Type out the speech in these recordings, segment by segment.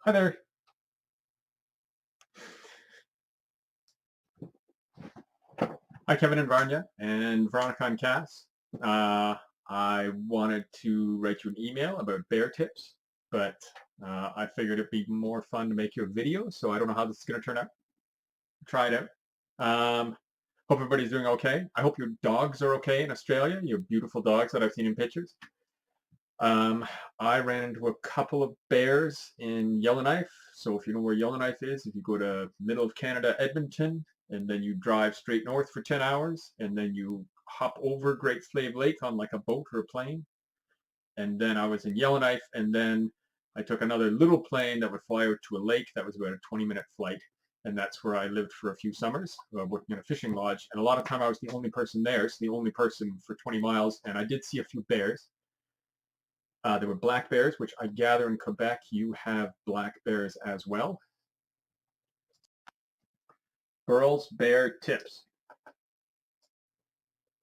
Hi there. Hi, Kevin and Varnya and Veronica and Cass. Uh, I wanted to write you an email about bear tips, but I figured it'd be more fun to make you a video, so I don't know how this is going to turn out. Try it out. Hope everybody's doing okay. I hope your dogs are okay in Australia, your beautiful dogs that I've seen in pictures. Um, I ran into a couple of bears in Yellowknife. So if you know where Yellowknife is, if you go to middle of Canada, Edmonton, and then you drive straight north for 10 hours, and then you hop over Great Slave Lake on like a boat or a plane. And then I was in Yellowknife, and then I took another little plane that would fly out to a lake that was about a 20-minute flight. And that's where I lived for a few summers, working in a fishing lodge. And a lot of time I was the only person there, so the only person for 20 miles. And I did see a few bears. There were black bears, which I gather in Quebec you have black bears as well. Burls bear tips.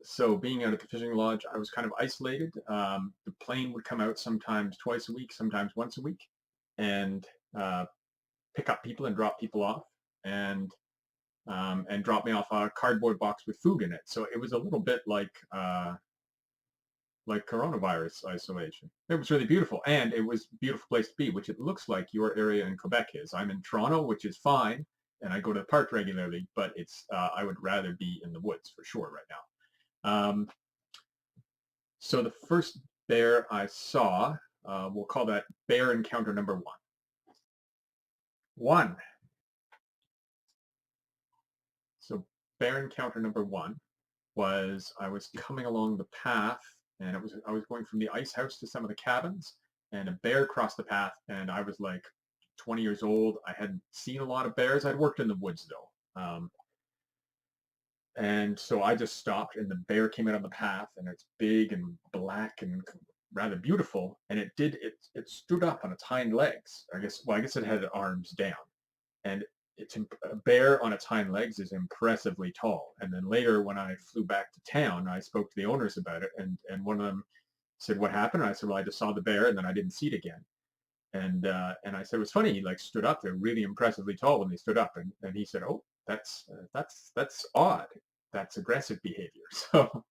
So being out at the fishing lodge, I was kind of isolated. The plane would come out sometimes twice a week, sometimes once a week, and pick up people and drop people off, and drop me off a cardboard box with food in it. So it was a little bit like coronavirus isolation. It was really beautiful, and it was a beautiful place to be, which it looks like your area in Quebec is. I'm in Toronto, which is fine, and I go to the park regularly, but it's I would rather be in the woods for sure right now. So the first bear I saw, we'll call that bear encounter number one. So bear encounter number one was I was coming along the path, and I was going from the ice house to some of the cabins, and a bear crossed the path, and I was like 20 years old. I hadn't seen a lot of bears. I'd worked in the woods though. And so I just stopped, and the bear came out on the path, and it's big and black and rather beautiful, and it stood up on its hind legs. I guess it had arms down, and a bear on its hind legs is impressively tall. And then later, when I flew back to town, I spoke to the owners about it, and one of them said, "What happened?" And I said, "Well, I just saw the bear, and then I didn't see it again." And I said, "It was funny. He like stood up. They're really impressively tall when they stood up." And he said, "Oh, that's odd. That's aggressive behavior." So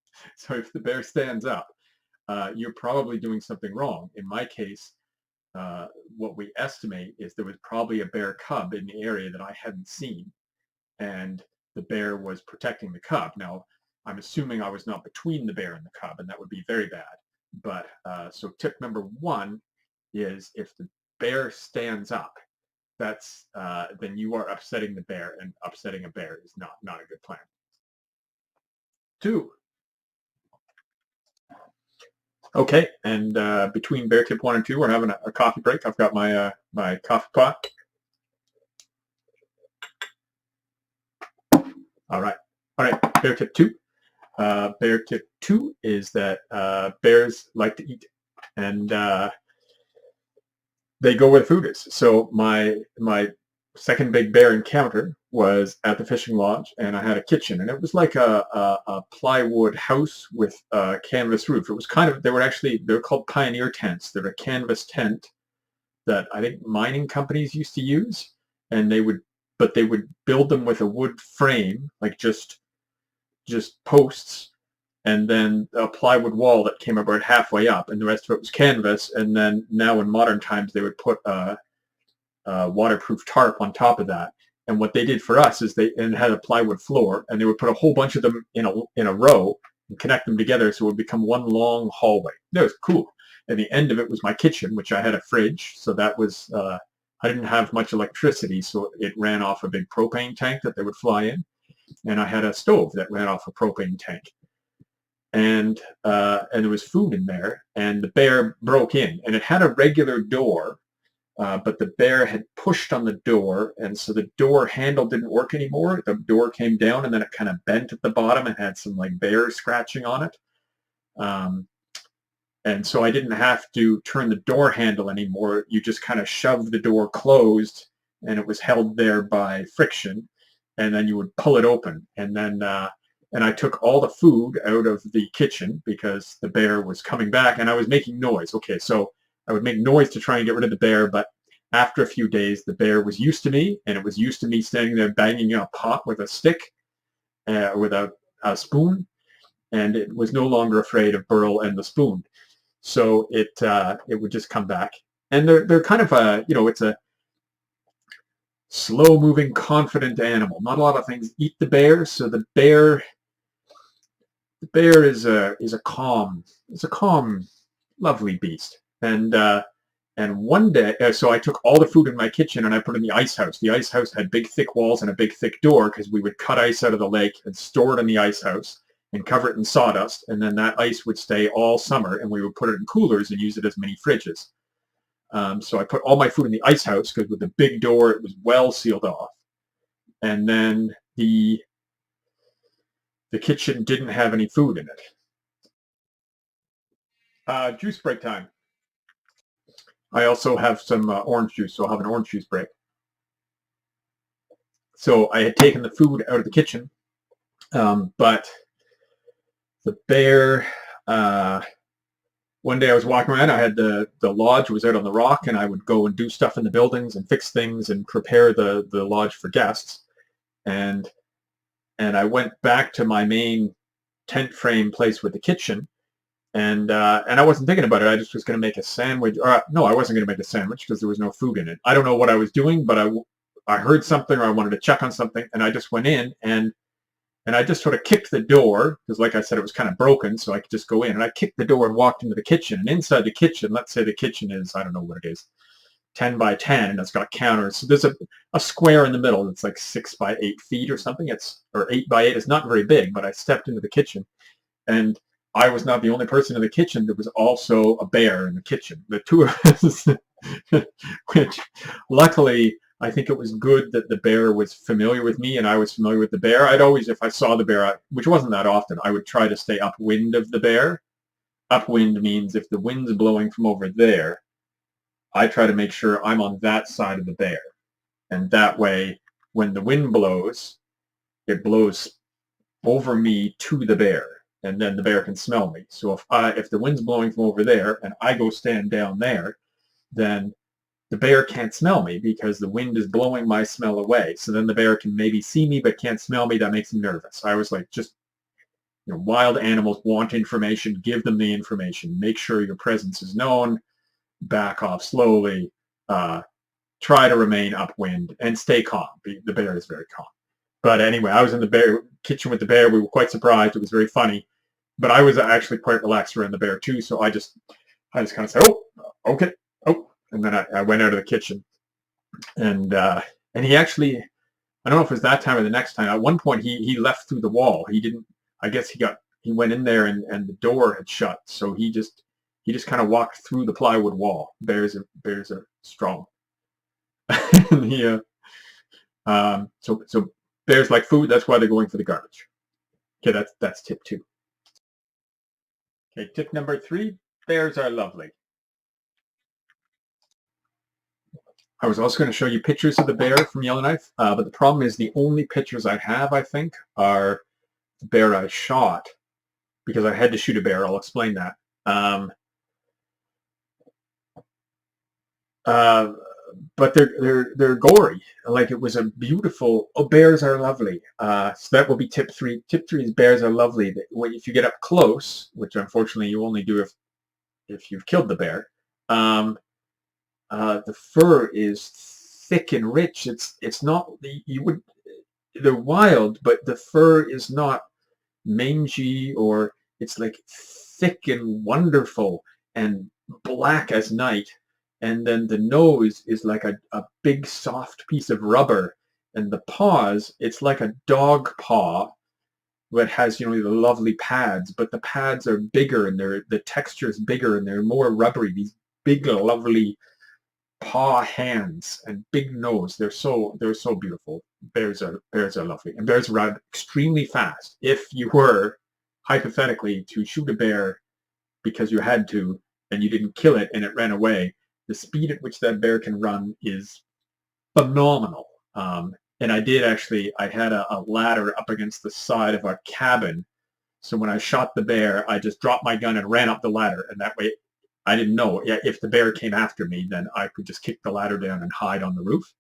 if the bear stands up, you're probably doing something wrong. In my case, what we estimate is there was probably a bear cub in the area that I hadn't seen, and the bear was protecting the cub. Now, I'm assuming I was not between the bear and the cub, and that would be very bad. But so tip number one is if the bear stands up, that's then you are upsetting the bear, and upsetting a bear is not a good plan. Two. Okay, and between bear tip one and two, we're having a coffee break. I've got my coffee pot. All right. All right. Bear tip two. Bear tip two is that bears like to eat, and they go where the food is. So my second big bear encounter was at the fishing lodge, and I had a kitchen, and it was like a plywood house with a canvas roof. It was kind of they're called pioneer tents. They're a canvas tent that I think mining companies used to use, and they would build them with a wood frame, like just posts, and then a plywood wall that came about halfway up, and the rest of it was canvas. And then now in modern times, they would put a waterproof tarp on top of that. And what they did for us is it had a plywood floor, and they would put a whole bunch of them in a row and connect them together, so it would become one long hallway. That was cool. And the end of it was my kitchen, which I had a fridge, so that was I didn't have much electricity, so it ran off a big propane tank that they would fly in, and I had a stove that ran off a propane tank, and there was food in there, and the bear broke in, and it had a regular door, but the bear had pushed on the door, and so the door handle didn't work anymore. The door came down, and then it kind of bent at the bottom and had some like bear scratching on it. Um, and so I didn't have to turn the door handle anymore. You just kind of shoved the door closed, and it was held there by friction, and then you would pull it open. And I took all the food out of the kitchen because the bear was coming back, and I was making noise. Okay, so I would make noise to try and get rid of the bear, but After a few days, the bear was used to me, and it was used to me standing there banging in a pot with a stick, with a spoon, and it was no longer afraid of Burl and the spoon. So it would just come back. And they're kind of it's a slow moving, confident animal. Not a lot of things eat the bear, so the bear is a calm, lovely beast. And one day, so I took all the food in my kitchen and I put it in the ice house. The ice house had big, thick walls and a big, thick door because we would cut ice out of the lake and store it in the ice house and cover it in sawdust. And then that ice would stay all summer, and we would put it in coolers and use it as mini fridges. So I put all my food in the ice house because with the big door, it was well sealed off. And then the kitchen didn't have any food in it. Juice break time. I also have some orange juice, so I'll have an orange juice break. So I had taken the food out of the kitchen, but the bear, one day I was walking around, I had the lodge was out on the rock, and I would go and do stuff in the buildings and fix things and prepare the lodge for guests. And I went back to my main tent frame place with the kitchen, and I wasn't thinking about it. I just was going to make a sandwich. Or no, I wasn't going to make a sandwich because there was no food in it. I don't know what I was doing, but I heard something, or I wanted to check on something, and I just went in and I just sort of kicked the door because, like I said, it was kind of broken, so I could just go in. And I kicked the door and walked into the kitchen. And inside the kitchen, let's say the kitchen is, I don't know what it is, 10 by 10, and it's got counters. So there's a square in the middle that's like 6 by 8 feet or something. Or 8 by 8. It's not very big, but I stepped into the kitchen, and I was not the only person in the kitchen. There was also a bear in the kitchen. The two of us, which luckily, I think it was good that the bear was familiar with me and I was familiar with the bear. I'd always, if I saw the bear, which wasn't that often, I would try to stay upwind of the bear. Upwind means if the wind's blowing from over there, I try to make sure I'm on that side of the bear. And that way, when the wind blows, it blows over me to the bear, and then the bear can smell me. So if the wind's blowing from over there and I go stand down there, then the bear can't smell me because the wind is blowing my smell away. So then the bear can maybe see me but can't smell me. That makes him nervous. I was like, just, wild animals want information. Give them the information. Make sure your presence is known. Back off slowly. Try to remain upwind and stay calm. The bear is very calm. But anyway, I was in the kitchen with the bear. We were quite surprised. It was very funny. But I was actually quite relaxed around the bear too. So I just kind of said, oh, okay. Oh, and then I went out of the kitchen, and he actually, I don't know if it was that time or the next time. At one point, he left through the wall. He didn't. I guess he went in there and the door had shut. So he just kind of walked through the plywood wall. Bears are strong. So bears like food. That's why they're going for the garbage. Okay, that's tip 2. Okay, tip number 3. Bears are lovely. I was also going to show you pictures of the bear from Yellowknife, but the problem is the only pictures I have, I think, are the bear I shot because I had to shoot a bear. I'll explain that. But they're gory. Like, it was a beautiful. Oh, bears are lovely. So that will be tip 3. Tip 3 is bears are lovely. If you get up close, which unfortunately you only do if you've killed the bear. The fur is thick and rich. It's not they're wild, but the fur is not mangy, or it's like thick and wonderful and black as night. And then the nose is like a big soft piece of rubber, and the paws, it's like a dog paw that has, the lovely pads, but the pads are bigger and the texture is bigger and they're more rubbery. These big, lovely paw hands and big nose. They're so beautiful. Bears are lovely, and bears run extremely fast. If you were hypothetically to shoot a bear because you had to and you didn't kill it and it ran away, the speed at which that bear can run is phenomenal. And I had a ladder up against the side of our cabin. So when I shot the bear, I just dropped my gun and ran up the ladder, and that way I didn't know. Yeah, if the bear came after me, then I could just kick the ladder down and hide on the roof.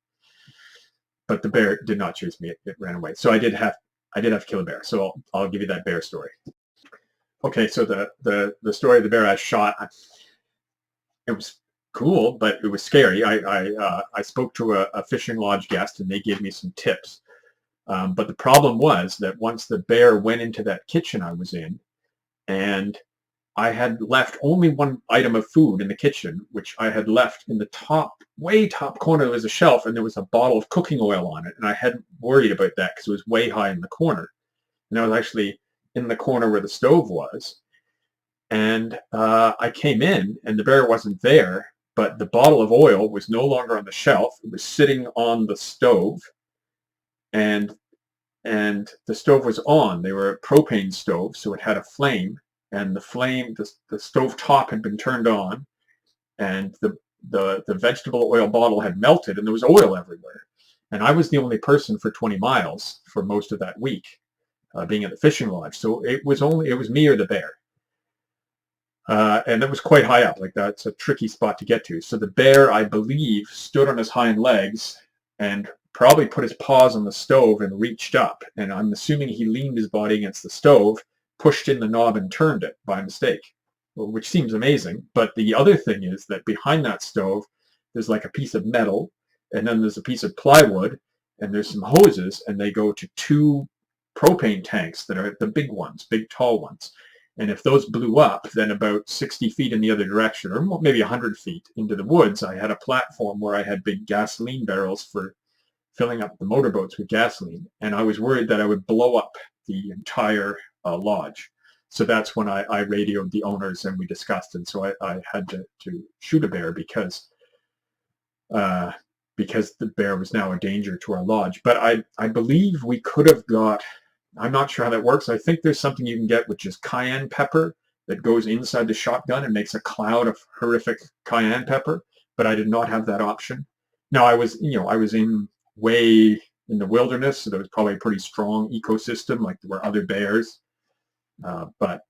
But the bear did not chase me; it ran away. So I did have to kill a bear. So I'll give you that bear story. Okay, so the story of the bear I shot, it was cool, but it was scary. I spoke to a fishing lodge guest, and they gave me some tips. But the problem was that once the bear went into that kitchen I was in, and I had left only one item of food in the kitchen, which I had left in the top, way top corner. There was a shelf, and there was a bottle of cooking oil on it, and I hadn't worried about that because it was way high in the corner. And I was actually in the corner where the stove was. And I came in, and the bear wasn't there, but the bottle of oil was no longer on the shelf. It was sitting on the stove, and the stove was on. They were a propane stove, so it had a flame, and the stove top had been turned on, and the vegetable oil bottle had melted, and there was oil everywhere. And I was the only person for 20 miles for most of that week, being at the fishing lodge. So it was me or the bear. And it was quite high up, like that's a tricky spot to get to. So the bear, I believe, stood on his hind legs and probably put his paws on the stove and reached up. And I'm assuming he leaned his body against the stove, pushed in the knob, and turned it by mistake, which seems amazing. But the other thing is that behind that stove, there's like a piece of metal, and then there's a piece of plywood, and there's some hoses, and they go to 2 propane tanks that are the big ones, big tall ones. And if those blew up, then about 60 feet in the other direction, or maybe 100 feet into the woods, I had a platform where I had big gasoline barrels for filling up the motorboats with gasoline. And I was worried that I would blow up the entire lodge. So that's when I radioed the owners, and we discussed. And so I had to shoot a bear because the bear was now a danger to our lodge. But I believe we could have got, I'm not sure how that works. I think there's something you can get, which is cayenne pepper, that goes inside the shotgun and makes a cloud of horrific cayenne pepper. But I did not have that option. Now I was in way in the wilderness, so there was probably a pretty strong ecosystem, like there were other bears. But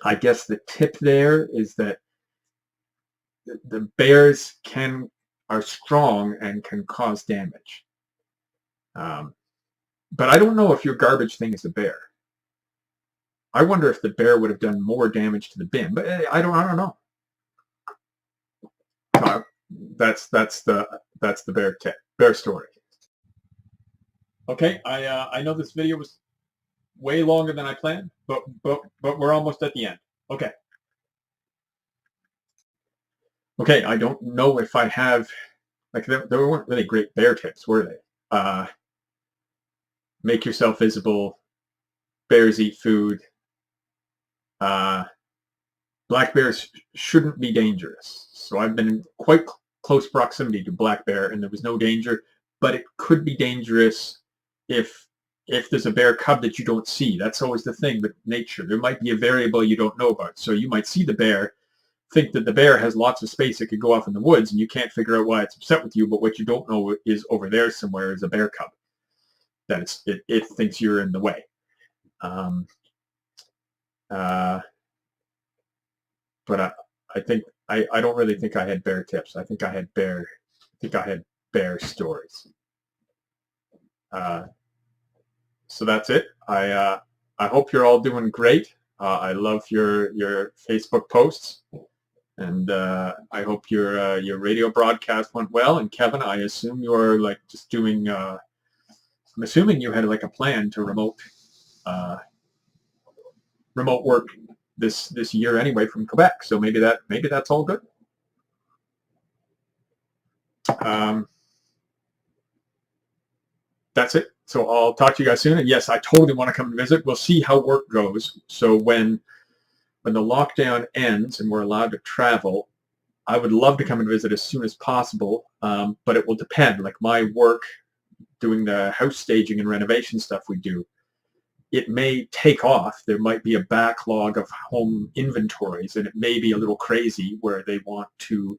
I guess the tip there is that the bears are strong and can cause damage. But I don't know if your garbage thing is a bear. I wonder if the bear would have done more damage to the bin, but I don't know. That's the bear story. Okay, I know this video was way longer than I planned, but we're almost at the end. Okay. Okay, I don't know if I have, like, there weren't really great bear tips, were they? Make yourself visible. Bears eat food. Black bears shouldn't be dangerous. So I've been in quite close proximity to black bear, and there was no danger, but it could be dangerous if there's a bear cub that you don't see. That's always the thing with nature. There might be a variable you don't know about. So you might see the bear, think that the bear has lots of space, it could go off in the woods, and you can't figure out why it's upset with you, but what you don't know is over there somewhere is a bear cub that it thinks you're in the way. But I think I don't really think I had bear tips. I think I had bear stories. So that's it. I hope you're all doing great. I love your Facebook posts, and I hope your radio broadcast went well. And Kevin, I assume you're like just doing. I'm assuming you had like a plan to remote work this year anyway from Quebec. So maybe that's all good. That's it. So I'll talk to you guys soon. And yes, I totally want to come and visit. We'll see how work goes. So when the lockdown ends and we're allowed to travel, I would love to come and visit as soon as possible. But it will depend. Like my work doing the house staging and renovation stuff we do, it may take off. There might be a backlog of home inventories, and it may be a little crazy where they want to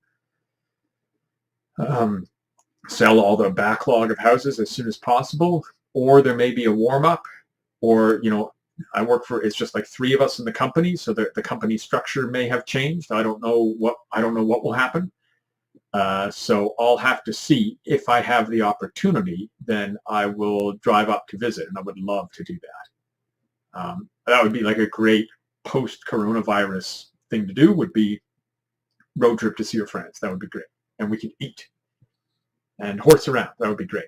sell all the backlog of houses as soon as possible, or there may be a warm up, or It's just like three of us in the company, so the company structure may have changed. I don't know what will happen. So I'll have to see. If I have the opportunity, then I will drive up to visit, and I would love to do that. That would be like a great post-coronavirus thing to do, would be road trip to see your friends. That would be great. And we can eat and horse around. That would be great.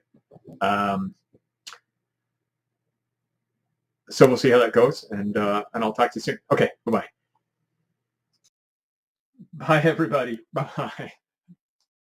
So we'll see how that goes, and I'll talk to you soon. Okay, bye-bye. Bye, everybody. Bye.